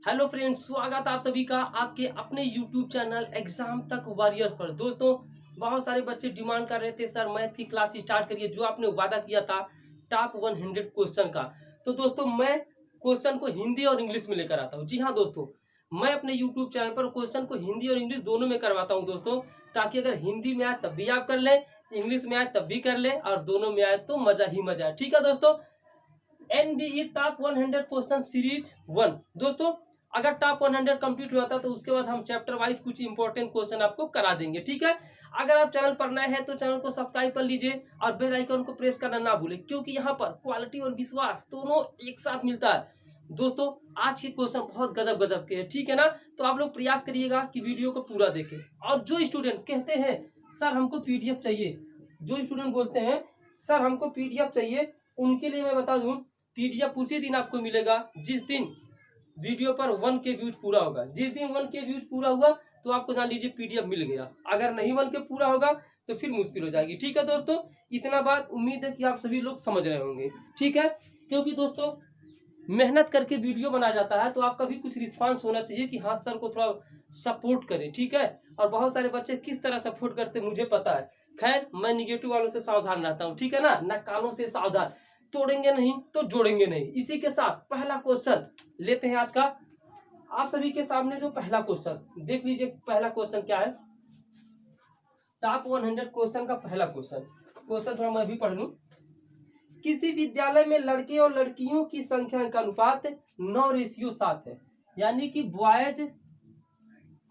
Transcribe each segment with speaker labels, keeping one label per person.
Speaker 1: Hello friends, स्वागत आप सभी का आपके अपने यूट्यूब चैनल एग्जाम तक वॉरियर्स पर। दोस्तों, बहुत सारे बच्चे डिमांड कर रहे थे सर मैथ की क्लास स्टार्ट करिए, जो आपने वादा किया था टॉप 100 क्वेश्चन का। तो दोस्तों, मैं क्वेश्चन को हिंदी और इंग्लिश में लेकर आता हूँ। जी हाँ दोस्तों, मैं अपने यूट्यूब चैनल पर क्वेश्चन को हिंदी और इंग्लिश दोनों में करवाता हूँ दोस्तों, ताकि अगर हिंदी में आए तब भी आप कर लें, इंग्लिश में आए तब भी कर लें, और दोनों में आए तो मजा ही मजा है। ठीक है दोस्तों, एनबीई टॉप 100 क्वेश्चन सीरीज 1। दोस्तों, अगर टॉप 100 कंप्लीट हुआ था तो उसके बाद हम चैप्टर वाइज कुछ इंपॉर्टेंट क्वेश्चन आपको करा देंगे। ठीक है, अगर आप चैनल पर नए हैं तो चैनल को सब्सक्राइब कर लीजिए और बेल आइकन को प्रेस करना ना भूलें, क्योंकि यहाँ पर क्वालिटी और विश्वास दोनों एक साथ मिलता है। दोस्तों, आज के क्वेश्चन बहुत गजब गजब के हैं। ठीक है ना, तो आप लोग प्रयास करिएगा कि वीडियो को पूरा देखें। और जो स्टूडेंट कहते हैं सर हमको पीडीएफ चाहिए, जो स्टूडेंट बोलते हैं सर हमको पीडीएफ चाहिए, उनके लिए मैं बता दूं पीडीएफ उसी दिन आपको मिलेगा जिस दिन वीडियो पर 1K व्यूज पूरा होगा। जिस दिन 1K व्यूज पूरा हुआ तो आपको जान लीजिए पीडीएफ मिल गया। अगर नहीं 1K पूरा होगा तो फिर मुश्किल हो जाएगी। ठीक है दोस्तों, इतना बात उम्मीद है कि आप सभी लोग समझ रहे होंगे। ठीक है, क्योंकि दोस्तों मेहनत करके वीडियो बनाया जाता है तो आपका भी कुछ रिस्पांस होना चाहिए कि हाँ सर को थोड़ा सपोर्ट करें। ठीक है, और बहुत सारे बच्चे किस तरह सपोर्ट करते हैं मुझे पता है। खैर, मैं निगेटिव वालों से सावधान रहता हूँ। ठीक है ना, नकालों से सावधान। तोड़ेंगे नहीं तो जोड़ेंगे नहीं। इसी के साथ पहला क्वेश्चन लेते हैं आज का। आप सभी के सामने जो पहला क्वेश्चन देख लीजिए, पहला क्वेश्चन क्या है। टॉप 100 क्वेश्चन का पहला क्वेश्चन थोड़ा मैं भी पढ़ लूं। किसी विद्यालय में लड़के और लड़कियों की संख्या का अनुपात 9:7 है, यानी कि बॉयज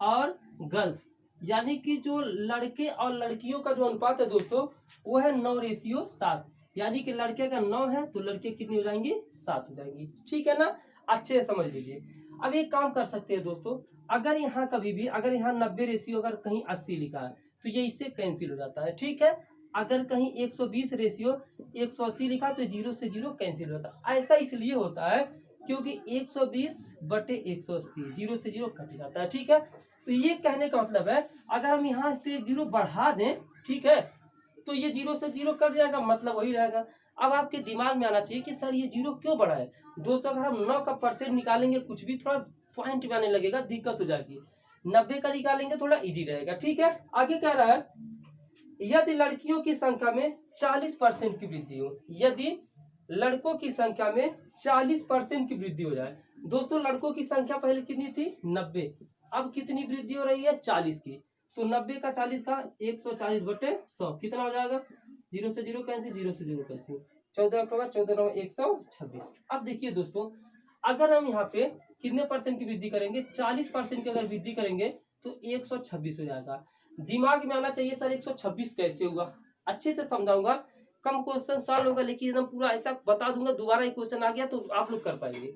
Speaker 1: और गर्ल्स, यानी कि जो लड़के और लड़कियों का जो अनुपात है दोस्तों वो है 9:7। यानी कि लड़के का 9 है तो लड़के कितनी हो जाएंगे, 7 हो जाएंगी। ठीक है ना, अच्छे से समझ लीजिए। अब एक काम कर सकते हैं दोस्तों, अगर यहाँ कभी भी अगर यहाँ 90 अगर कहीं 80 लिखा है तो ये इससे कैंसिल हो जाता है। ठीक है, अगर कहीं 120 180 लिखा तो 0 से 0 कैंसिल होता है। ऐसा इसलिए होता है क्योंकि 120/180 0 से 0 कट जाता है। ठीक है, तो ये कहने का मतलब है अगर हम यहाँ पे 0 बढ़ा दें, ठीक है, तो ये 0 से 0 कट जाएगा, मतलब वही रहेगा। अब आपके दिमाग में आना चाहिए कि सर ये 0 क्यों बढ़ा है। दोस्तों, अगर हम 9 का परसेंट निकालेंगे कुछ भी थोड़ा पॉइंट में आने लगेगा, दिक्कत हो जाएगी। 90 का निकालेंगे थोड़ा इजी रहेगा। ठीक है, आगे कह रहा है यदि लड़कियों की संख्या में 40% की वृद्धि हो, यदि लड़कों की संख्या में 40% की वृद्धि हो जाए। दोस्तों, लड़कों की संख्या पहले कितनी थी, 90, अब कितनी वृद्धि हो रही है, 40 की। तो 90 का 40 का 140/100 कितना हो जाएगा, 0 से 0 कैंसिल, 0 से 0 कैंसिल, 14 अक्टूबर 14 126। अब देखिए दोस्तों, अगर हम यहाँ पे कितने परसेंट की वृद्धि करेंगे, 40% की अगर वृद्धि करेंगे तो 126 हो जाएगा। दिमाग में आना चाहिए सर 126 कैसे हुआ, अच्छे से समझाऊंगा। कम क्वेश्चन सॉल्व होगा लेकिन एकदम पूरा ऐसा बता दूंगा, दोबारा एक क्वेश्चन आ गया तो आप लोग कर पाएंगे।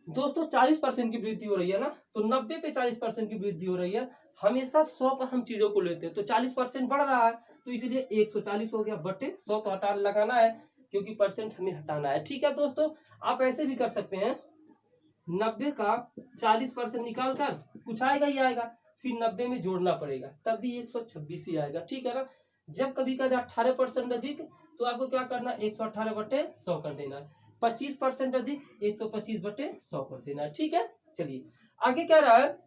Speaker 1: दोस्तों, 40% की वृद्धि हो रही है ना, तो 90 पे 40% की वृद्धि हो रही है। हमेशा 100 पर हम चीजों को लेते हैं, तो 40% बढ़ रहा है तो इसलिए 140 हो गया बटे 100, तो हटा लगाना है क्योंकि परसेंट हमें हटाना है। ठीक है दोस्तों, आप ऐसे भी कर सकते हैं, 90 का 40% निकाल कर कुछ आएगा ही आएगा, फिर 90 में जोड़ना पड़ेगा, तब भी 126 ही आएगा। ठीक है ना, जब कभी का 18% अधिक तो आपको क्या करना, 118/100 कर देना है। 25% अधिक 125/100 कर देना है। ठीक है, चलिए आगे क्या रहा है,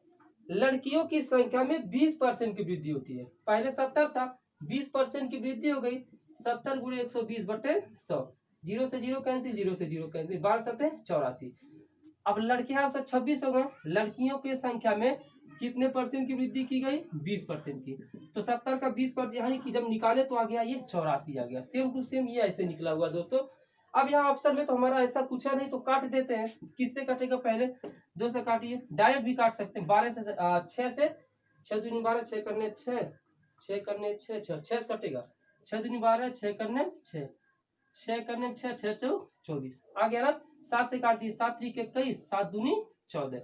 Speaker 1: लड़कियों की संख्या में 20% की वृद्धि होती है। पहले 70 था, 20% की वृद्धि हो गई, 70 गुणे 120/100, 0 से 0 कैंसिल, 0 से 0 कैंसिल, 12 7 84। अब लड़कियां 126 हो गए, लड़कियों की संख्या में कितने परसेंट की वृद्धि की गई, 20% की। तो 70 का 20% यानी कि जब निकाले तो आ गया ये 84 आ गया। सेम टू सेम ये ऐसे निकला हुआ दोस्तों। अब यहाँ ऑप्शन में तो हमारा ऐसा पूछा नहीं तो काट देते हैं। किससे कटेगा, पहले 2 से काटिए, डायरेक्ट भी काट सकते हैं। 12 से 6 से 6 दूनी 12, 6 करने 6, 6 करने 6, 6 से कटेगा, 6 दूनी 12, 6 करने 6, 6 करने 6, 6 चौ 24 आ गया ना। 7 से काट दिए, 7 3 21, 7 दूनी 14,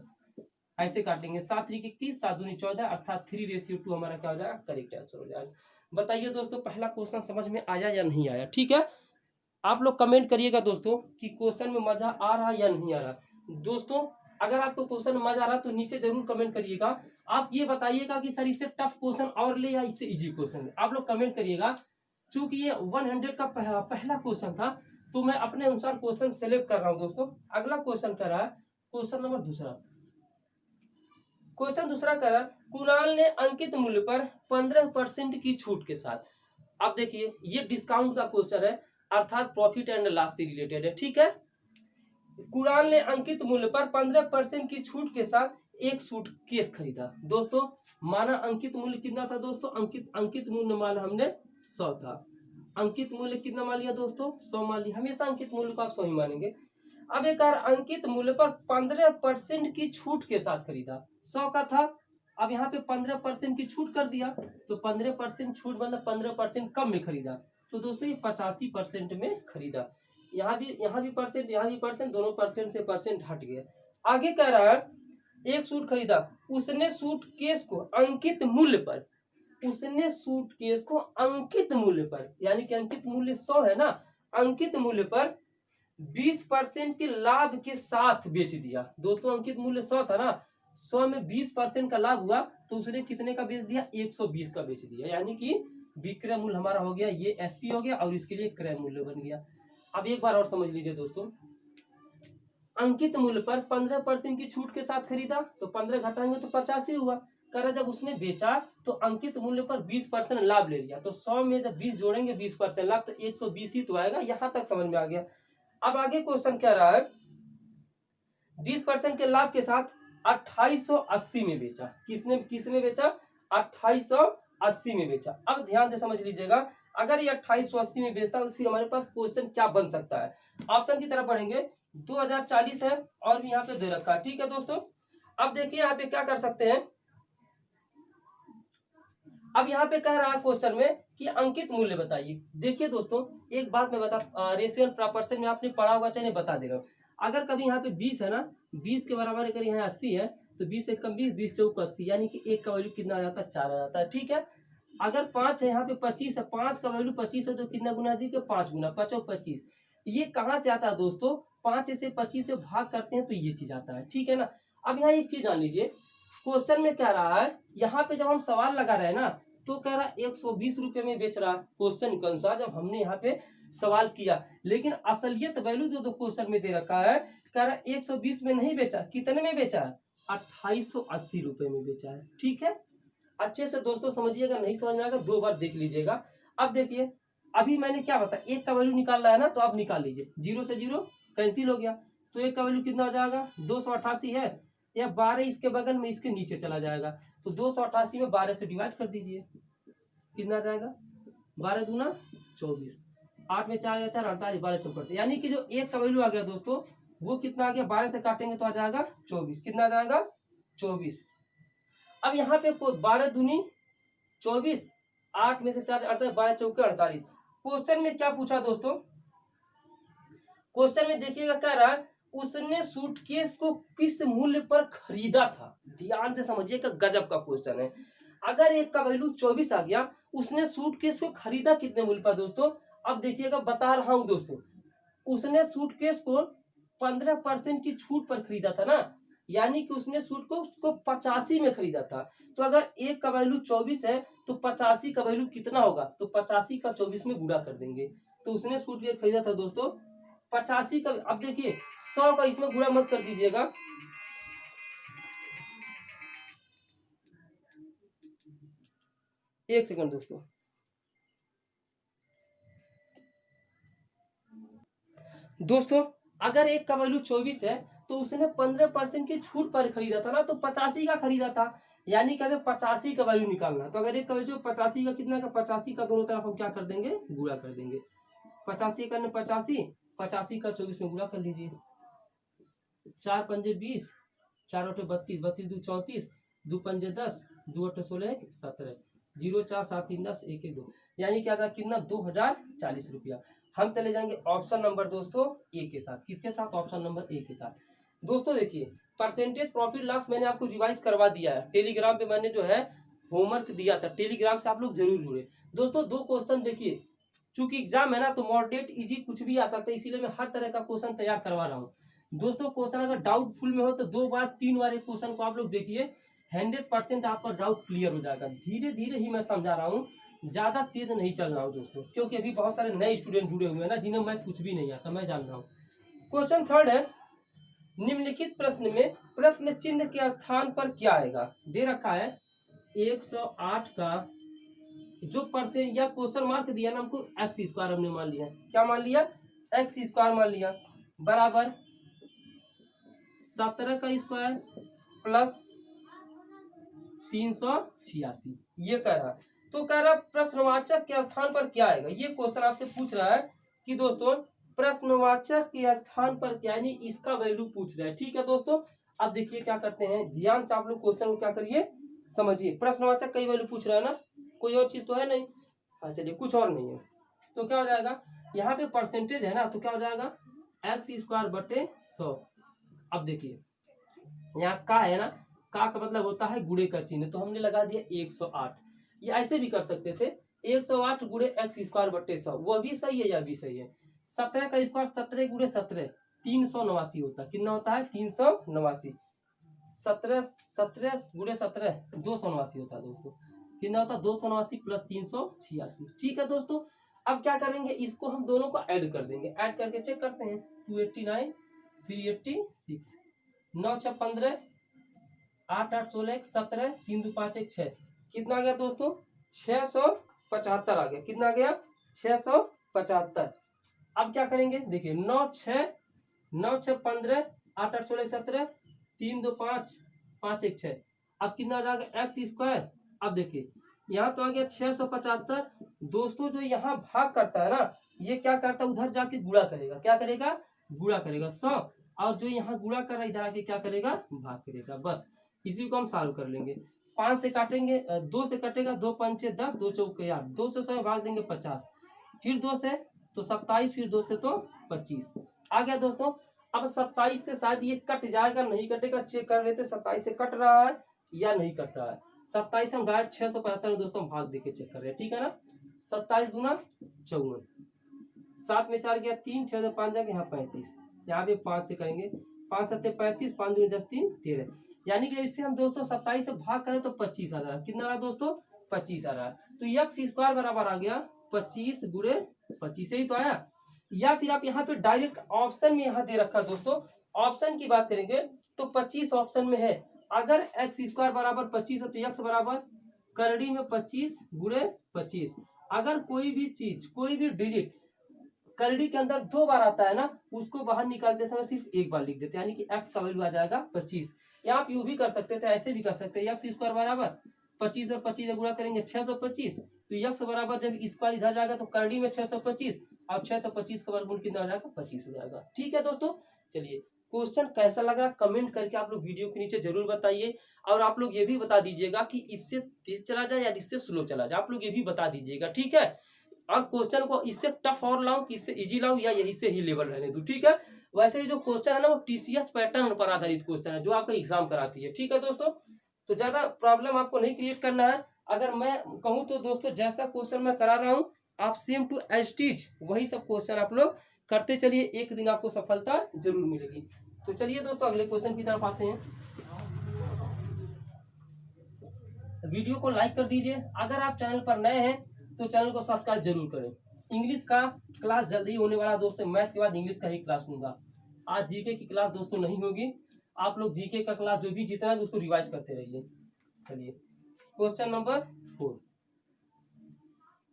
Speaker 1: ऐसे काटेंगे, 7 3 21, 7 दूनी 14, अर्थात 3:2 हमारा क्या हो जाएगा, करेक्ट आंसर हो जाएगा। बताइए दोस्तों, पहला क्वेश्चन समझ में आया या नहीं आया। ठीक है, आप लोग कमेंट करिएगा दोस्तों कि क्वेश्चन में मजा आ रहा या नहीं आ रहा। दोस्तों, अगर आपको क्वेश्चन में मजा आ रहा तो नीचे जरूर कमेंट करिएगा। आप ये बताइएगा कि सर इससे टफ क्वेश्चन और ले या इससे इजी क्वेश्चन ले, आप लोग कमेंट करिएगा। चूंकि ये 100 का पहला क्वेश्चन था तो मैं अपने अनुसार क्वेश्चन सेलेक्ट कर रहा हूँ दोस्तों। अगला क्वेश्चन कर रहा है, क्वेश्चन नंबर दूसरा। क्वेश्चन दूसरा कह रहा, कुणाल ने अंकित मूल्य पर 15% की छूट के साथ, अब देखिए ये डिस्काउंट का क्वेश्चन है, अर्थात प्रॉफिट एंड लॉस से रिलेटेड है, ठीक है। कुणाल ने अंकित मूल्य पर 15% की छूट के साथ एक सूटकेस खरीदा। दोस्तों माना अंकित मूल्य कितना था दोस्तों, अंकित मूल्य माना हमने 100 था। अंकित मूल्य कितना मान लिया दोस्तों, 100 मान लिया। हमेशा अंकित मूल्य को आप 100 ही मानेंगे। अब एक अंकित मूल्य पर 15% की छूट के साथ खरीदा, 100 का था, अब यहाँ पे 15% की छूट कर दिया, तो 15% छूट मतलब 15% कम में खरीदा, तो दोस्तों ये 85% में खरीदा। यहाँ भी परसेंट, यहाँ भी परसेंट, दोनों परसेंट से परसेंट हट गया। आगे कह रहा है एक सूट खरीदा, उसने सूटकेस को अंकित मूल्य पर, उसने सूटकेस को अंकित मूल्य पर, यानी कि अंकित मूल्य 100 है ना, अंकित मूल्य पर 20% के लाभ के साथ बेच दिया। दोस्तों अंकित मूल्य 100 था ना, 100 में 20% का लाभ हुआ, तो उसने कितने का बेच दिया, 120 का बेच दिया, यानी कि विक्रय मूल्य हमारा हो गया, ये एसपी हो गया और इसके लिए क्रय मूल्य बन गया। अब एक बार और समझ लीजिए दोस्तों, अंकित मूल्य पर 15% की छूट के साथ खरीदा, तो 15 घटाएंगे तो 85 हुआ। कर जब उसने बेचा तो अंकित मूल्य पर 20% लाभ ले लिया, तो 100 में जब 20 जोड़ेंगे 20% लाभ, तो 120 ही तो आएगा। यहां तक समझ में आ गया। अब आगे क्वेश्चन क्या रहा है, 20% के लाभ के साथ 2880 में बेचा। किसने बेचा, 2880 में बेचा। अब ध्यान से समझ लीजिएगा, अगर ये 2880 में बेचता तो फिर हमारे पास क्वेश्चन क्या बन सकता है। ऑप्शन की तरफ पढ़ेंगे, 2040 है और भी यहाँ पे दे रखा है, ठीक है दोस्तों। अब देखिए यहाँ पे क्या कर सकते हैं, अब यहाँ पे कह रहा है क्वेश्चन में कि अंकित मूल्य बताइए। देखिए दोस्तों एक बात मैं बता, रेशियो एंड प्रॉपर्शन में आपने पढ़ा होगा, चाहे बता दे रहा हूँ। अगर कभी यहाँ पे 20 है ना, 20 के बराबर अगर यहाँ 80 है, तो 20 एक कम 20, 20 चौक 80, यानी कि एक का वैल्यू कितना आ जाता है, 4 आ जाता है, ठीक है। अगर 5 है, यहाँ पे 25 है, 5 का वैल्यू 25 है, तो कितना गुना दी, 5 गुना, 5 और 25। ये कहाँ से आता है दोस्तों, 5 से 25 से भाग करते हैं तो ये चीज आता है, ठीक है ना। अब यहाँ एक चीज जान लीजिए, क्वेश्चन में क्या रहा है, यहाँ पे जब हम सवाल लगा रहे हैं ना, तो कह रहा 120 रुपए में बेच रहा, क्वेश्चन के अनुसार जब हमने यहाँ पे सवाल किया, लेकिन असलियत वैल्यू जो क्वेश्चन में दे रखा है, कह रहा 120 में नहीं बेचा, कितने में बेचा है, 2880 रुपए में बेचा है, ठीक है। अच्छे से दोस्तों समझिएगा, नहीं समझ में आएगा 2 बार देख लीजिएगा। अब देखिए अभी मैंने क्या बताया, एक का वैल्यू निकाल रहा है ना, तो आप निकाल लीजिए, 0 से 0 कैंसिल हो गया, तो एक का वैल्यू कितना हो जाएगा, 288 है, या 12 इसके बगल में इसके नीचे चला जाएगा, तो 288 में 12 से डिवाइड कर दीजिए, कितना आ जाएगा, 12 दूना 24, 8 में 4 या 4 48, 12 चौकट, यानी कि जो एक का वैल्यू आ गया दोस्तों वो कितना आ गया, 12 से काटेंगे तो आ जाएगा 24, कितना आ जाएगा 24। अब यहाँ पे 12 दूनी 24, 8 में से 4 48, 12 चौके 48। क्वेश्चन में क्या पूछा दोस्तों, क्वेश्चन में देखिएगा कह रहा है उसने सूटकेस को किस मूल्य पर खरीदा था। ध्यान से समझिएगा, गजब का क्वेश्चन है। अगर एक का वैल्यू 24 आ गया, उसने सूटकेस को खरीदा कितने मूल्य पर दोस्तों। अब देखिएगा बता रहा हूं दोस्तों, उसने सूटकेस को 15% की छूट पर खरीदा था ना, यानी कि उसने सूट को 85 में खरीदा था। तो अगर एक का वैल्यू 24 है तो 85 का वैल्यू कितना होगा, तो 85 का 24 में गुणा कर देंगे, तो उसने सूट केस खरीदा था दोस्तों 85 का। अब देखिए 100 का इसमें गुणा मत कर दीजिएगा, एक सेकंड दोस्तों अगर एक का वैल्यू 24 है तो उसने 15% की छूट पर खरीदा था ना, तो 85 का खरीदा था, यानी कि हमें 85 का वैल्यू निकालना। तो अगर एक का वैल्यू 85 का कितना का, 85 का दोनों तरफ हम क्या कर देंगे, गुणा कर देंगे। 85 का 85, 85 का 24 में गुणा कर लीजिए, 4 पंजे 20, 4 अठे 32, 32 दू 34, 2 पंजे 10, 2 अठे 16, 17, 0 4 7 3 10 1 1 2, यानी क्या था कितना, 2040 रुपया। हम चले जाएंगे ऑप्शन नंबर दोस्तों ए के साथ। किसके साथ, ऑप्शन नंबर ए के साथ। दोस्तों देखिए परसेंटेज प्रॉफिट लॉस मैंने आपको रिवाइज करवा दिया है, टेलीग्राम पे मैंने जो है होमवर्क दिया था, टेलीग्राम से आप लोग जरूर जुड़े दोस्तों। 2 क्वेश्चन देखिए, चूंकि एग्जाम है ना तो मॉडरेट इजी कुछ भी आ सकता है, इसीलिए मैं हर तरह का क्वेश्चन तैयार करवा रहा हूँ दोस्तों। क्वेश्चन अगर डाउटफुल में हो तो 2 बार 3 बार एक क्वेश्चन को आप लोग देखिए, 100% आपका डाउट क्लियर हो जाएगा। धीरे धीरे ही मैं समझा रहा हूँ, ज्यादा तेज नहीं चल रहा हूँ दोस्तों, क्योंकि अभी बहुत सारे नए स्टूडेंट जुड़े हुए हैं ना, जिन्हें मैं कुछ भी नहीं आता, मैं जान रहा हूँ। क्वेश्चन थर्ड है, निम्नलिखित प्रश्न में प्रश्न चिन्ह के स्थान पर क्या आएगा? दे रखा है 108 का जो परसेंट या क्वेश्चन मार्क दिया ना हमको एक्स स्क्वायर हमने मान लिया। क्या मान लिया? एक्स स्क्वायर मान लिया बराबर 17 का स्क्वायर प्लस 386 ये कह रहा। तो कह रहा प्रश्नवाचक के स्थान पर क्या आएगा? ये क्वेश्चन आपसे पूछ रहा है कि दोस्तों प्रश्नवाचक के स्थान पर क्या, यानी इसका वैल्यू पूछ रहा है। ठीक है दोस्तों, अब देखिए क्या करते हैं, ध्यान से आप लोग क्वेश्चन को क्या करिए समझिए। प्रश्नवाचक कई वैल्यू पूछ रहा है ना, कोई और चीज तो है नहीं। हाँ चलिए, कुछ और नहीं है तो क्या हो जाएगा, यहाँ पे परसेंटेज है ना, तो क्या हो जाएगा एक्स स्क्वायर बटे 100। अब देखिए यहाँ का है ना, का मतलब होता है गुणे का चिन्ह, तो हमने लगा दिया 108। ये ऐसे भी कर सकते थे 108 गुणे एक्स स्क्वायर बटे 100, वो भी सही है या भी सही है। 17 का स्क्वायर 17 गुणे 17 389 होता है। कितना होता है? 389। 17 गुणे 17 289 होता है दोस्तों। कितना होता है? 289 प्लस 386। ठीक है दोस्तों, अब क्या करेंगे, इसको हम दोनों को ऐड कर देंगे। ऐड करके चेक करते हैं 289 386 9 6 15 8 8 16 17 3 2 5 1 6 कितना आ गया दोस्तों? 675 आ गया। कितना आ गया? 675। अब क्या करेंगे, देखिए 9 6 15 8 8 16 17 3 2 5 5 1 6। अब कितना आ जाएगा एक्स स्क्वायर। अब देखिए यहाँ तो आ गया 675 दोस्तों। जो यहाँ भाग करता है ना, ये क्या करता है, उधर जाके गुणा करेगा। क्या करेगा? गुणा करेगा 100। और जो यहाँ गुणा कर रहा है इधर आके क्या करेगा? भाग करेगा। बस इसी को हम सॉल्व कर लेंगे। 5 से काटेंगे, 2 से कटेगा, 2 पंचे 10 2 चौके 8, 2 से 100 भाग देंगे 50, फिर 2 से तो 27, फिर 2 से तो 25 आ गया दोस्तों। अब 27 से शायद ये कट जाएगा, नहीं कटेगा, चेक कर लेते 27 से कट रहा है या नहीं कट रहा है। 27 हम डायरेक्ट 675 दोस्तों भाग देके चेक कर रहे हैं। ठीक है ना, 27 गुना 54, 7 में 4 गया 3, 6 में 5 जाएगा यहाँ 35, यहाँ पे 5 से करेंगे 5 7 35, 5 दूनी 10 3 13, यानी कि इससे हम दोस्तों 27 से भाग करें तो 25 आ रहा है। कितना आ रहा है दोस्तों? 25 आ रहा है। तो एक्स स्क्वायर बराबर आ गया 25 गुणे 25 ही तो आया। या फिर आप यहाँ पे डायरेक्ट ऑप्शन में यहाँ दे रखा दोस्तों, ऑप्शन की बात करेंगे तो 25 ऑप्शन में है। अगर एक्स स्क्वायर बराबर 25 है तो एक्स बराबर करड़ी में 25 गुणे 25। अगर कोई भी चीज, कोई भी डिजिट करड़ी के अंदर 2 बार आता है ना, उसको बाहर निकालते समय सिर्फ एक बार लिख देते हैं, यानी कि एक्स का वैल्यू आ जाएगा 25। या आप यूं भी कर सकते थे, ऐसे भी कर सकते हैं, एक्स स्क्वायर बराबर 25 और 25 गुणा करेंगे 625, तो एक्स बराबर जब स्क्वायर इधर जाएगा तो करड़ी में 625 और 625 का वर्गमूल कितना हो जाएगा? 25 हो जाएगा। ठीक है दोस्तों, चलिए क्वेश्चन कैसा लग रहा कमेंट करके आप लोग वीडियो के नीचे जरूर बताइए। और आप लोग ये भी बता दीजिएगा कि इससे तेज चला जाए या इससे स्लो चला जाए, आप लोग ये भी बता दीजिएगा। ठीक है, और क्वेश्चन को इससे टफ और लाऊं कि इससे इजी लाऊं या यही से ही लेवल रहने दूं। ठीक है, वैसे जो क्वेश्चन है ना वो टीसीएस पैटर्न पर आधारित क्वेश्चन है जो आपका एग्जाम कराती है। ठीक है दोस्तों, तो ज्यादा प्रॉब्लम आपको नहीं क्रिएट करना है। अगर मैं कहूँ तो दोस्तों जैसा क्वेश्चन मैं करा रहा हूँ आप सेम टू एज टीच वही सब क्वेश्चन आप लोग करते चलिए, एक दिन आपको सफलता जरूर मिलेगी। तो चलिए दोस्तों अगले क्वेश्चन की तरफ आते हैं। वीडियो को लाइक कर दीजिए, अगर आप चैनल पर नए हैं तो चैनल को सब्सक्राइब जरूर करें। इंग्लिश का क्लास जल्दी होने वाला दोस्तों, मैथ के बाद इंग्लिश का ही क्लास लूंगा। आज जीके की क्लास दोस्तों नहीं होगी, आप लोग जीके का क्लास जो भी जितना है उसको रिवाइज करते रहिए। चलिए क्वेश्चन नंबर 4,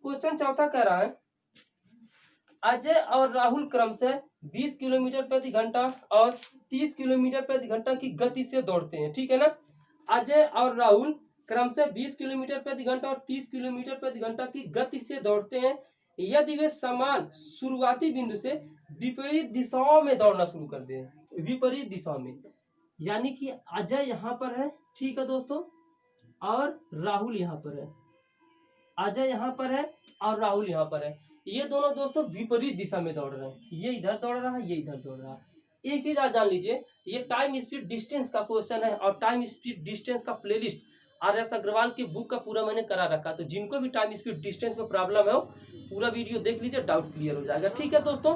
Speaker 1: क्वेश्चन चौथा कह रहा है अजय और राहुल क्रमशः 20 किलोमीटर प्रति घंटा और 30 किलोमीटर प्रति घंटा की गति से दौड़ते हैं। ठीक है ना, अजय और राहुल क्रमशः 20 किलोमीटर प्रति घंटा और 30 किलोमीटर प्रति घंटा की गति से दौड़ते हैं यदि वे समान शुरुआती बिंदु से विपरीत दिशाओं में दौड़ना शुरू कर दें। विपरीत दिशा में, यानी कि अजय यहाँ पर है, ठीक है दोस्तों, और राहुल यहाँ पर है। अजय यहाँ पर है और राहुल यहाँ पर है, ये दोनों दोस्तों विपरीत दिशा में दौड़ रहे हैं। ये इधर दौड़ रहा है, ये इधर दौड़ रहा है। एक चीज आज जान लीजिए, ये टाइम स्पीड डिस्टेंस का क्वेश्चन है और टाइम स्पीड डिस्टेंस का प्लेलिस्ट आर.एस. अग्रवाल की बुक का पूरा मैंने करा रखा, तो जिनको भी टाइम स्पीड डिस्टेंस में प्रॉब्लम है वो पूरा वीडियो देख लीजिए, डाउट क्लियर हो जाएगा। ठीक है दोस्तों,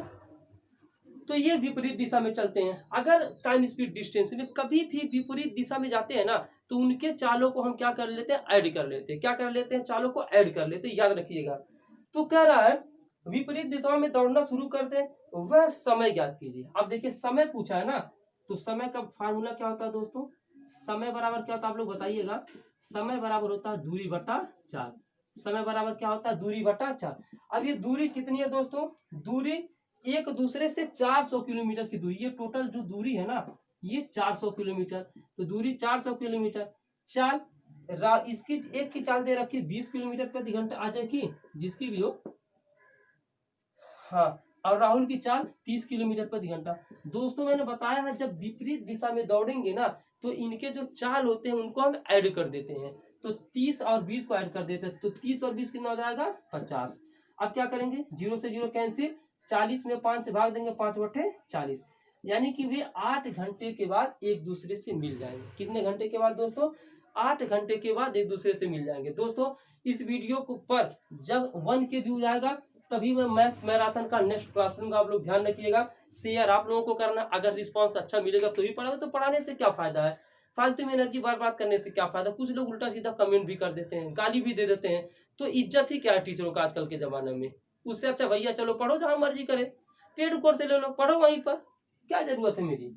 Speaker 1: तो ये विपरीत दिशा में चलते हैं। अगर टाइम स्पीड डिस्टेंस में कभी भी विपरीत दिशा में जाते हैं ना, तो उनके चालों को हम क्या कर लेते हैं? ऐड कर लेते हैं। क्या कर लेते हैं? चालों को ऐड कर लेते हैं, याद रखिएगा। तो कह रहा है विपरीत दिशा में दौड़ना शुरू करते हैं, वह समय ज्ञात कीजिए। अब देखिए समय पूछा है ना, तो समय का फार्मूला क्या होता है दोस्तों, समय बराबर क्या होता है आप लोग बताइएगा। समय बराबर होता है दूरी बटा 4। समय बराबर क्या होता है, दूरी बटा 4। अब ये दूरी कितनी है दोस्तों, दूरी एक दूसरे से 400 किलोमीटर की दूरी, ये टोटल जो दूरी है ना ये 400 किलोमीटर। तो दूरी 400 किलोमीटर। चाल इसकी एक की चाल दे रखी 20 किलोमीटर प्रति घंटा आ जाए की, जिसकी भी हो। हाँ, और राहुल की चाल 30 किलोमीटर प्रति घंटा। दोस्तों मैंने बताया है जब विपरीत दिशा में दौड़ेंगे ना तो इनके जो चाल होते हैं उनको हम ऐड कर देते हैं। तो 30 और 20 को ऐड कर देते हैं तो 30 और 20 कितना हो जाएगा, 50। अब क्या करेंगे, 0 से 0 कैंसिल, 40 में 5 से भाग देंगे, 5/40। यानी कि वे 8 घंटे के बाद एक दूसरे से मिल जाएंगे। कितने घंटे के बाद दोस्तों, 8 घंटे के बाद एक दूसरे से मिल जाएंगे। दोस्तों इस वीडियो को पर जब 1 के व्यू आएगा तभी मैं मैथ मैराथन का नेक्स्ट क्लास लूंगा। आप लोग ध्यान रखिएगा, शेयर आप लोगों को करना। अगर रिस्पांस अच्छा मिलेगा तो ही पढ़ाओगे, तो पढ़ाने से क्या फायदा है, फालतू में एनर्जी बर्बाद करने से क्या फायदा। कुछ लोग उल्टा सीधा कमेंट भी कर देते हैं, गाली भी दे देते हैं, तो इज्जत ही क्या है टीचरों का आजकल के जमाने में। उससे अच्छा भैया चलो पढ़ो जहां मर्जी करे, पेड कोर्स ले लो, पढ़ो वहीं पर, क्या जरूरत है मेरी।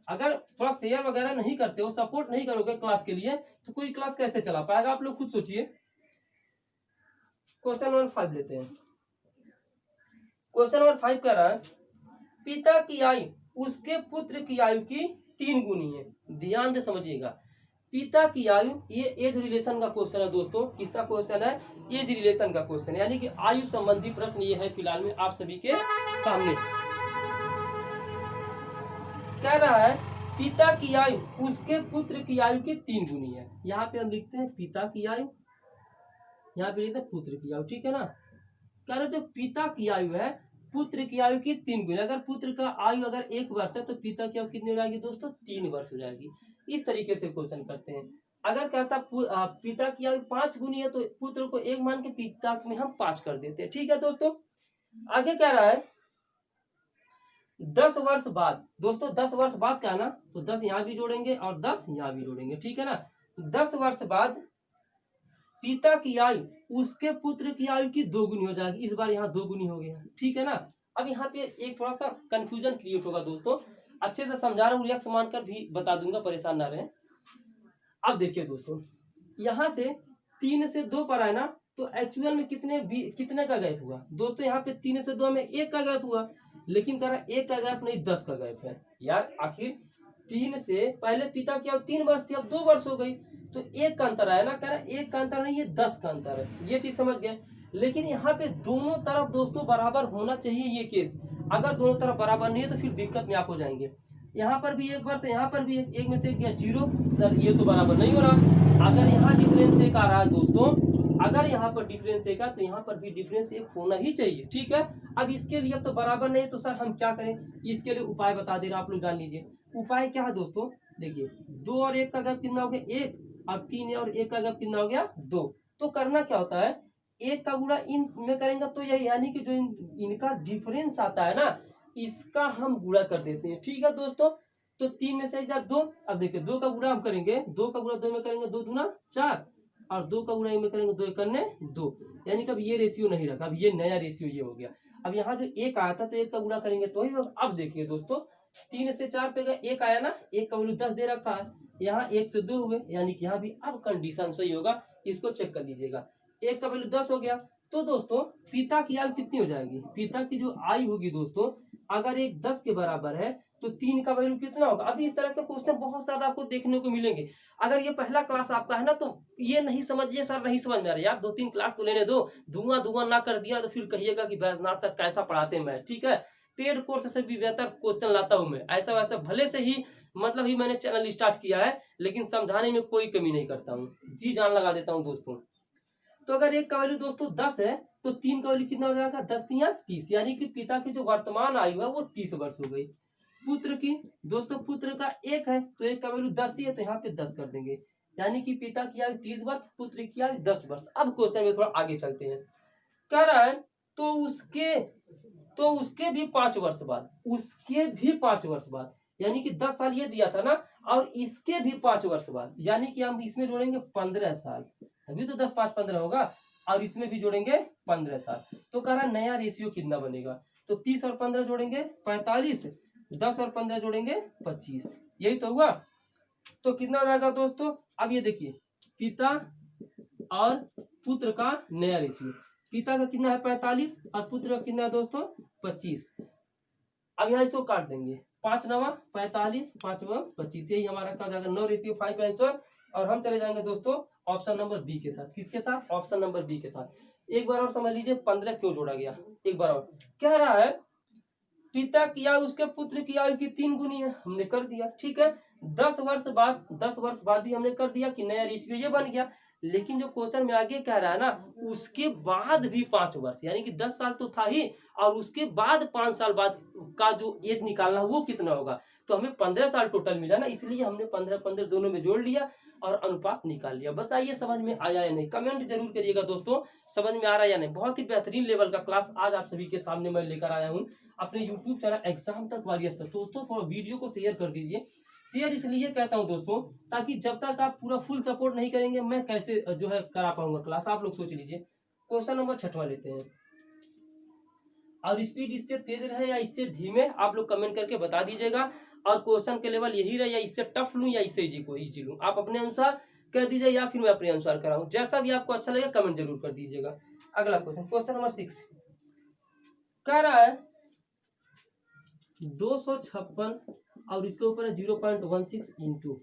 Speaker 1: अगर थोड़ा शेयर वगैरह नहीं करते हो, सपोर्ट नहीं करोगे क्लास के लिए, तो कोई क्लास कैसे चला पाएगा, आप लोग खुद सोचिए। क्वेश्चन नंबर 5 लेते हैं। क्वेश्चन नंबर 5 कह रहा है पिता की आयु उसके पुत्र की आयु की 3 गुनी है। ध्यान से समझिएगा, पिता की आयु, ये एज रिलेशन का क्वेश्चन है दोस्तों। किसका क्वेश्चन है, एज रिलेशन का क्वेश्चन है, यानी कि आयु संबंधी प्रश्न ये है फिलहाल में आप सभी के सामने। कह रहा है पिता की आयु उसके पुत्र की आयु की 3 गुनी है। यहाँ पे हम लिखते हैं पिता की आयु, यहाँ पे लिखते हैं पुत्र की आयु, ठीक है ना। कह रहे जो पिता की आयु है पुत्र की आयु की 3 गुनी। अगर पुत्र का आयु अगर 1 वर्ष है तो पिता की आयु कितनी हो जाएगी दोस्तों, 3 वर्ष हो जाएगी। इस तरीके से क्वेश्चन करते हैं। अगर कहता पिता की आयु 5 गुनी है तो पुत्र को 1 मान के पिता में हम 5 कर देते हैं, ठीक है दोस्तों। आगे कह रहा है 10 वर्ष बाद, दोस्तों 10 वर्ष बाद क्या ना, तो 10 यहाँ भी जोड़ेंगे और 10 यहाँ भी जोड़ेंगे, ठीक है ना। 10 वर्ष बाद पिता की आयु उसके पुत्र की आयु की 2 गुनी हो जाएगी। इस बार यहाँ 2 गुनी हो गया, ठीक है ना। अब यहाँ पे एक थोड़ा सा कंफ्यूजन क्रिएट होगा दोस्तों, अच्छे से समझा रहा हूँ, रिएक्ट मानकर भी बता दूंगा, परेशान ना रहे। अब देखिए दोस्तों, यहाँ से 3 से 2 पर आए ना तो एक्चुअल में कितने का गैप हुआ दोस्तों, यहाँ पे 3 से 2 में 1 का गैप हुआ, लेकिन कह रहा 1 का गैप नहीं 10 का गैप है। यार आखिर 3 से पहले पिता की अब 3 वर्ष थी, अब 2 वर्ष हो गई, तो 1 का अंतर आया ना। कह रहा 1 का अंतर नहीं, ये 10 का अंतर है, ये चीज समझ गए। लेकिन यहाँ पे दोनों तरफ दोस्तों बराबर होना चाहिए ये केस। अगर दोनों तरफ बराबर नहीं है तो फिर दिक्कत में आप हो जाएंगे। यहाँ पर भी 1 वर्ष, यहाँ पर भी एक में से एक 0, सर ये तो बराबर नहीं हो रहा। अगर यहाँ डिफरेंस 1 आ रहा है दोस्तों, अगर यहाँ पर डिफरेंस 1 है तो यहाँ पर भी डिफरेंस 1 होना ही चाहिए, ठीक है। अब इसके लिए तो बराबर नहीं, तो सर हम क्या करें, इसके लिए उपाय बता दे रहा, आप लोग जान लीजिए। उपाय क्या है दोस्तों, देखिए 2 और 1 का गैप कितना हो गया 1, और 3 और 1 का गैप कितना हो गया 2। तो करना क्या होता है, 1 का गुणा इन में करेंगे तो यही, यानी कि जो इनका डिफरेंस आता है ना इसका हम गुणा कर देते हैं, ठीक है दोस्तों। तो 3 में से 2, अब देखिए 2 का गुणा हम करेंगे, 2 का गुणा 2 में करेंगे 2 दूना 4, और 2 का गुणा में करेंगे 2 करने 2, यानी कि अब ये रेशियो नहीं रखा, अब ये नया रेशियो ये हो गया। अब यहाँ जो 1 आया था तो 1 का गुणा करेंगे तो ही होगा। अब देखिए दोस्तों 3 से 4 पे 1 आया ना, 1 का वैल्यू 10 दे रखा है, यहाँ 1 से 2 हुए, यानी कि यहाँ भी अब कंडीशन सही होगा, इसको चेक कर लीजिएगा। 1 का वैल्यू 10 हो गया, तो दोस्तों पिता की आयु कितनी हो जाएगी, पिता की जो आयु होगी दोस्तों, अगर 1 10 के बराबर है तो 3 का वैल्यू कितना होगा। अभी इस तरह के क्वेश्चन बहुत ज्यादा आपको देखने को मिलेंगे। अगर ये पहला क्लास आपका है ना तो ये नहीं समझिए सर नहीं समझ में आ रहा, यार 2-3 क्लास तो लेने दो, धुआं ना कर दिया तो फिर कहिएगा कि बैजनाथ सर कैसा पढ़ाते हैं मैं, ठीक है। पेड कोर्स से भी बेहतर क्वेश्चन लाता हूं मैं, ऐसा वैसा भले से ही मतलब ही मैंने चैनल स्टार्ट किया है, लेकिन समझाने में कोई कमी नहीं करता हूँ, जी जान लगा देता हूँ दोस्तों। तो अगर 1 का वैल्यू दोस्तों 10 है तो 3 का वैल्यू कितना हो जाएगा, 10 3 30, यानी कि पिता की जो वर्तमान आयु है वो 30 वर्ष हो गई। पुत्र की दोस्तों, पुत्र का 1 है तो 1 का वैल्यू 10 ही है, तो यहाँ पे 10 कर देंगे, यानी कि पिता की आयु 30 वर्ष, पुत्र की आयु 10 वर्ष। अब क्वेश्चन में थोड़ा आगे चलते हैं। कह रहा है तो उसके भी 5 वर्ष बाद, उसके भी 5 वर्ष बाद, यानी कि 10 साल ये दिया था ना, और इसके भी 5 वर्ष बाद, यानी कि हम इसमें जोड़ेंगे 15 साल, अभी तो 10 5 15 होगा, और इसमें भी जोड़ेंगे 15 साल। तो कह रहा नया रेशियो कितना बनेगा, तो 30 और 15 जोड़ेंगे 45, 10 और 15 जोड़ेंगे 25, यही तो हुआ। तो कितना हो जाएगा दोस्तों, अब ये देखिए पिता और पुत्र का नया रेशियो, पिता का कितना है 45 और पुत्र का कितना है दोस्तों 25। अब यहाँ इसको काट देंगे, 5 9 45, 5 25, यही हमारा क्या हो जाएगा 9:5 आंसर। और हम चले जाएंगे दोस्तों ऑप्शन नंबर बी के साथ। किसके साथ, ऑप्शन नंबर बी के साथ। एक बार और समझ लीजिए 15 क्यों जोड़ा गया, एक बार और कह रहा है पिता की आयु उसके पुत्र की आयु की 3 गुनी है, हमने कर दिया, ठीक है। 10 वर्ष बाद भी हमने कर दिया कि नया रेशियो ये बन गया। लेकिन जो क्वेश्चन में आगे कह रहा है ना, उसके बाद भी 5 वर्ष, यानी कि 10 साल तो था ही, और उसके बाद 5 साल बाद का जो एज निकालना वो कितना होगा। तो हमें 15 साल टोटल मिला ना, इसलिए हमने 15 दोनों में जोड़ लिया और अनुपात निकाल लिया। बताइए समझ में आया या नहीं, कमेंट जरूर करिएगा दोस्तों, समझ में आ रहा है या नहीं। बहुत ही बेहतरीन लेवल का क्लास आज आप सभी के सामने मैं लेकर आया हूँ अपने यूट्यूब चैनल एग्जाम तक वॉरियर्स पर। दोस्तों थोड़ा वीडियो को शेयर कर दीजिए। शेयर इसलिए कहता हूं दोस्तों, ताकि जब तक आप पूरा फुल सपोर्ट नहीं करेंगे मैं कैसे जो है करा पाऊंगा क्लास। आप लोग सोच लीजिए, क्वेश्चन नंबर 6 लेते हैं, और स्पीड इससे तेज रहे या इससे धीमे, आप लोग कमेंट करके बता दीजिएगा। और क्वेश्चन के लेवल यही रहे, या इससे टफ लूं या इससे इजी लूं, आप अपने अनुसार कह दीजिए, या फिर मैं अपने अनुसार कराऊं, जैसा भी आपको अच्छा लगे कमेंट जरूर कर दीजिएगा। अगला क्वेश्चन, क्वेश्चन नंबर 6 कह रहा है 256 और इसके ऊपर है 0.16 इंटू,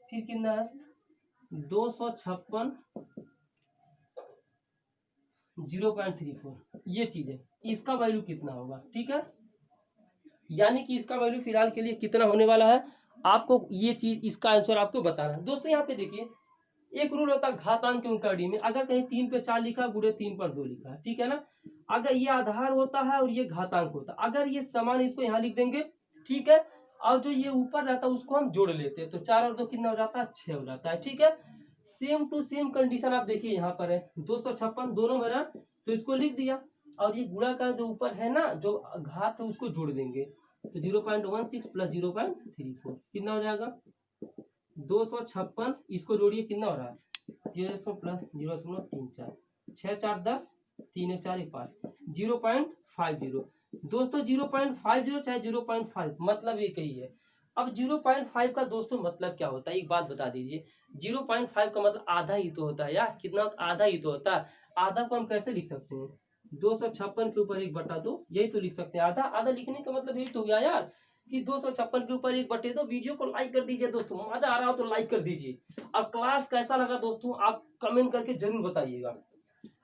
Speaker 1: फिर कितना है 256 0.34, ये चीज है, इसका वैल्यू कितना होगा, ठीक है। यानी कि इसका वैल्यू फिलहाल के लिए कितना होने वाला है, आपको ये चीज इसका आंसर आपको बताना है। दोस्तों यहाँ पे देखिए एक रूल होता है घातांक की कड़ी में, अगर कहीं 3 पे 4 लिखा गुणे 3 पर 2 लिखा है, ठीक है ना। अगर ये आधार होता है और ये घातांक होता है, अगर ये समान इसको यहाँ लिख देंगे, ठीक है, और जो ये ऊपर रहता है उसको हम जोड़ लेते हैं, तो 4 और 2 कितना हो जाता है 6 हो जाता है, ठीक है। सेम टू सेम कंडीशन आप देखिए यहाँ पर है 256 दोनों में ना, तो इसको लिख दिया, और ये गुणा का जो ऊपर है ना जो घात है उसको जोड़ देंगे, तो 0.16 प्लस 0.34 कितना हो जाएगा 256, इसको जोड़िए कितना हो रहा है 0 प्लस 0.34, 6 4 10, 3 1 4 1 5, 0.50। दोस्तों 0.50 चाहे 0.5 मतलब एक ही है। अब 0.5 का दोस्तों मतलब क्या होता है, एक बात बता दीजिए। 0.5 का मतलब आधा ही तो होता है यार, कितना आधा ही तो होता है। आधा को हम कैसे लिख सकते हैं, 256 के ऊपर 1/2, यही तो लिख सकते हैं। आधा आधा लिखने का मतलब यही तो हुआ यार कि 256 के ऊपर 1/2। वीडियो को लाइक कर दीजिए दोस्तों, मजा आ रहा हो तो लाइक कर दीजिए। अब क्लास कैसा लगा दोस्तों आप कमेंट करके जरूर बताइएगा।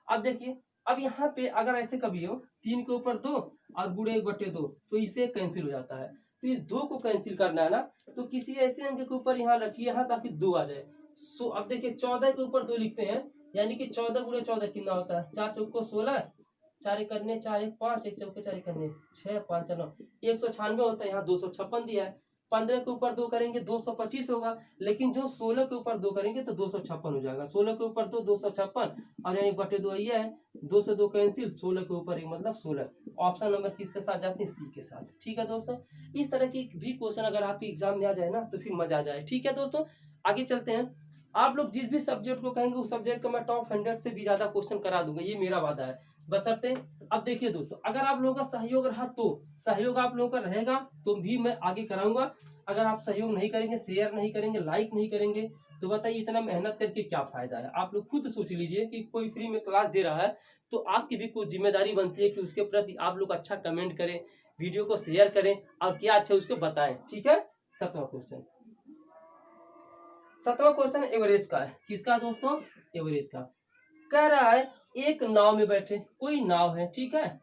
Speaker 1: अब देखिए, अब यहाँ पे अगर ऐसे कभी हो 3 के ऊपर 2 और गुणे 1/2, तो इसे कैंसिल हो जाता है। तो इस 2 को कैंसिल करना है ना, तो किसी ऐसे अंक के ऊपर यहाँ रखिए यहाँ, ताकि 2 आ जाए। सो अब देखिए 14 के ऊपर 2 लिखते हैं, यानी कि 14 गुणे 14 कितना होता है, 4 चौको 16, 4 करने 4 1 5, 1 चौके 4 करने 6 5 9, 196 होता है। यहाँ 256 दिया है। 15 के ऊपर 2 करेंगे 225 होगा, लेकिन जो 16 के ऊपर 2 करेंगे तो 256 हो जाएगा। 16 के ऊपर 2 256, और यहाँ 1/2 ये है, 2 से 2 कैंसिल, 16 के ऊपर 1 मतलब 16। ऑप्शन नंबर किसके साथ जाते हैं, सी के साथ, ठीक है दोस्तों। इस तरह की भी क्वेश्चन अगर आपके एग्जाम में आ जाए ना तो फिर मजा आ जाए, ठीक है दोस्तों। आगे चलते हैं, आप लोग जिस भी सब्जेक्ट को कहेंगे उस सब्जेक्ट का मैं टॉप 100 से भी ज्यादा क्वेश्चन करा दूंगा, ये मेरा वादा है, बशर्ते। अब देखिए दोस्तों, अगर आप लोगों का सहयोग रहा तो, सहयोग आप लोगों का रहेगा तो भी मैं आगे कराऊंगा। अगर आप सहयोग नहीं करेंगे, शेयर नहीं करेंगे, लाइक नहीं करेंगे, तो बताइए इतना मेहनत करके क्या फायदा है। आप लोग खुद सोच लीजिए कि कोई फ्री में क्लास दे रहा है तो आपकी भी कुछ जिम्मेदारी बनती है कि उसके प्रति आप लोग अच्छा कमेंट करें, वीडियो को शेयर करें, और क्या अच्छा उसको बताएं, ठीक है। 7वां क्वेश्चन, 7वां क्वेश्चन एवरेज का है। किसका दोस्तों, एवरेज का। कह रहा है एक नाव में बैठे, कोई नाव है, ठीक है,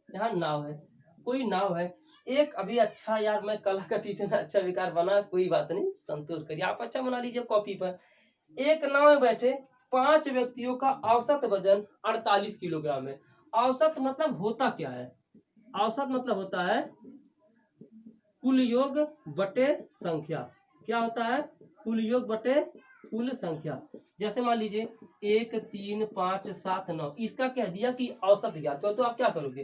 Speaker 1: यहाँ नाव है, कोई नाव है। एक अभी अच्छा यार मैं कला का टीचर अच्छा बेकार बना, कोई बात नहीं, संतोष करिए, आप अच्छा बना लीजिए कॉपी पर। एक नाव में बैठे 5 व्यक्तियों का औसत वजन 48 किलोग्राम है। औसत मतलब होता क्या है, औसत मतलब होता है कुल योग बटे संख्या। क्या होता है, कुल योग बटे कुल संख्या। जैसे मान लीजिए 1 3 5 7 9, इसका कह दिया कि औसत ज्ञात करो, तो आप क्या करोगे,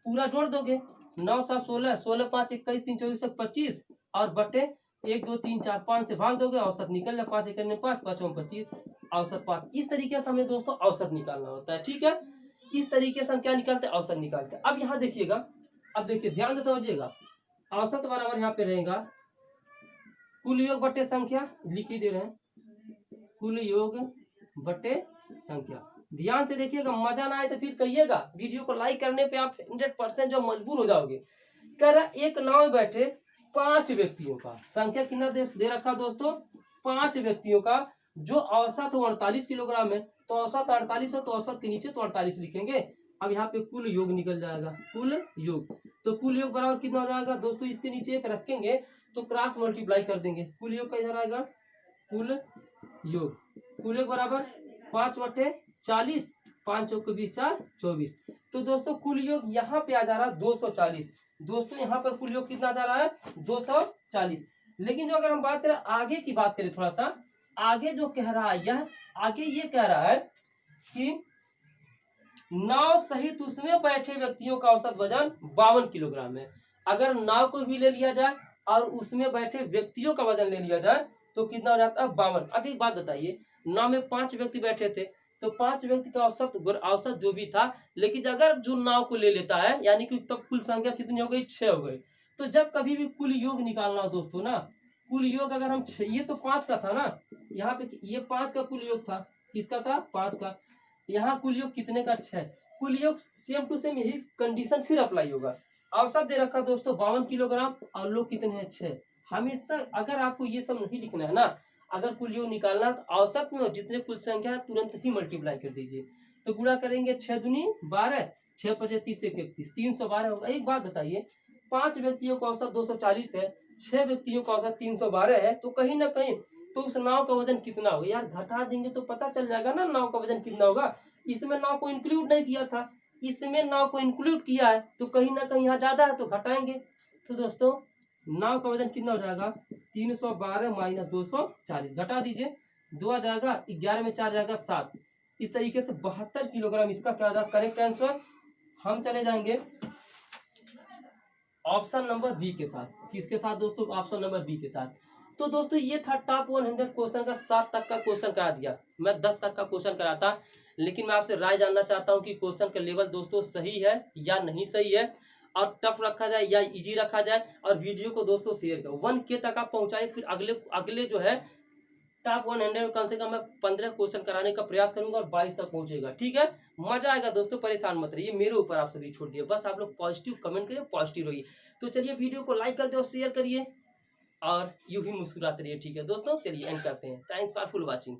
Speaker 1: पूरा जोड़ दोगे, 9 7 16, 16 5 21, 3 24 25, और बटे 1 2 3 4 5 से भाग दोगे, औसत निकल जाए, 5 1 5 5 25, औसत 5। इस तरीके से हमें दोस्तों औसत निकालना होता है, ठीक है। इस तरीके से हम क्या निकालते हैं, औसत निकालते हैं। अब यहाँ देखिएगा, अब देखिए ध्यान से समझिएगा, औसत बराबर यहाँ पे रहेगा कुल योग बटे संख्या, लिख ही दे रहे हैं, कुल योग बटे संख्या। ध्यान से देखिएगा, मजा ना आए तो फिर कहिएगा, वीडियो को लाइक करने पे आप 100% जो मजबूर हो जाओगे। कह रहा एक नाव में बैठे 5 व्यक्तियों का संख्या कितना दे रखा दोस्तों, 5 व्यक्तियों का, जो औसत 48 किलोग्राम है, तो औसत 48 है, तो औसत के नीचे तो 48 लिखेंगे। अब यहाँ पे कुल योग निकल जाएगा, कुल योग, तो कुल योग बराबर कितना हो जाएगा दोस्तों, इसके नीचे एक रखेंगे तो क्रॉस मल्टीप्लाई कर देंगे, कुल योग का इधर आएगा कुल योग, कुल योग बराबर 5/40, 5 चौक 20 4 24। तो दोस्तों कुल योग यहाँ पे आ जा रहा है 240। दोस्तों यहाँ पर कुल योग कितना जा रहा है 240। लेकिन जो अगर हम बात करें आगे की बात करें, थोड़ा सा आगे जो कह रहा है, यह आगे ये कह रहा है कि नाव सहित उसमें बैठे व्यक्तियों का औसत वजन 52 किलोग्राम है। अगर नाव को भी ले लिया जाए और उसमें बैठे व्यक्तियों का वजन ले लिया जाए तो कितना हो जाता है 52। अब एक बात बताइए, नाव में 5 व्यक्ति बैठे थे, तो 5 व्यक्ति का औसत जो भी था, लेकिन अगर जो नाव को ले लेता है, यानी कि तब कुल संख्या कितनी हो गई 6 हो गई। तो जब कभी भी कुल योग निकालना हो दोस्तों ना, कुल योग अगर हम ये तो 5 का था ना, यहाँ पे ये 5 का कुल योग था, किसका था 5 का, यहाँ कुल योग कितने का 6, कुल योग सेम टू सेम यही कंडीशन फिर अप्लाई होगा। औसत दे रखा दोस्तों 52 किलोग्राम और लोग कितने हैं 6। हमेशा अगर आपको ये सब नहीं लिखना है ना, अगर कुल योग निकालना तो औसत में जितने कुल संख्या है तुरंत ही मल्टीप्लाई कर दीजिए। तो गुणा करेंगे 6 दूनी 12, 6 पचे 30 31, 312 होगा। एक बात बताइए, 5 व्यक्तियों का औसत 240 है, 6 व्यक्तियों का औसत 312 है, तो कहीं ना कहीं तो उस नाव का वजन कितना होगा यार, घटा देंगे तो पता चल जाएगा ना नाव का वजन कितना होगा। इसमें नाव को इंक्लूड नहीं किया था, इसमें नाव को इंक्लूड किया है, तो कहीं ना कहीं यहाँ ज्यादा है तो घटाएंगे। तो दोस्तों नाव का वजन कितना हो जाएगा 312 माइनस 240, घटा दीजिए, 2 आ जाएगा, 11 में 4 जाएगा 7। इस तरीके से 72 किलोग्राम इसका क्या था करेक्ट आंसर। हम चले जाएंगे ऑप्शन नंबर बी के साथ। किसके साथ दोस्तों, ऑप्शन नंबर बी के साथ। तो दोस्तों ये था टॉप 100 क्वेश्चन का 7 तक का क्वेश्चन करा दिया, मैं 10 तक का क्वेश्चन कराता, लेकिन मैं आपसे राय जानना चाहता हूं कि क्वेश्चन का लेवल दोस्तों सही है या नहीं सही है, और टफ रखा जाए या इजी रखा जाए। और वीडियो को दोस्तों शेयर करो, 1K तक आप पहुंचाए, फिर अगले जो है टॉप 100 कम से कम मैं 15 क्वेश्चन कराने का प्रयास करूंगा और 22 तक पहुंचेगा, ठीक है। मजा आएगा दोस्तों, परेशान मत रहिए, मेरे ऊपर आप सभी छोड़ दिए, बस आप लोग पॉजिटिव कमेंट करिए, पॉजिटिव रहिए। तो चलिए वीडियो को लाइक कर दे और शेयर करिए और यूं ही मुस्कुराते रहिए, ठीक है दोस्तों। चलिए एंड करते हैं, थैंक्स फॉर फुल वॉचिंग।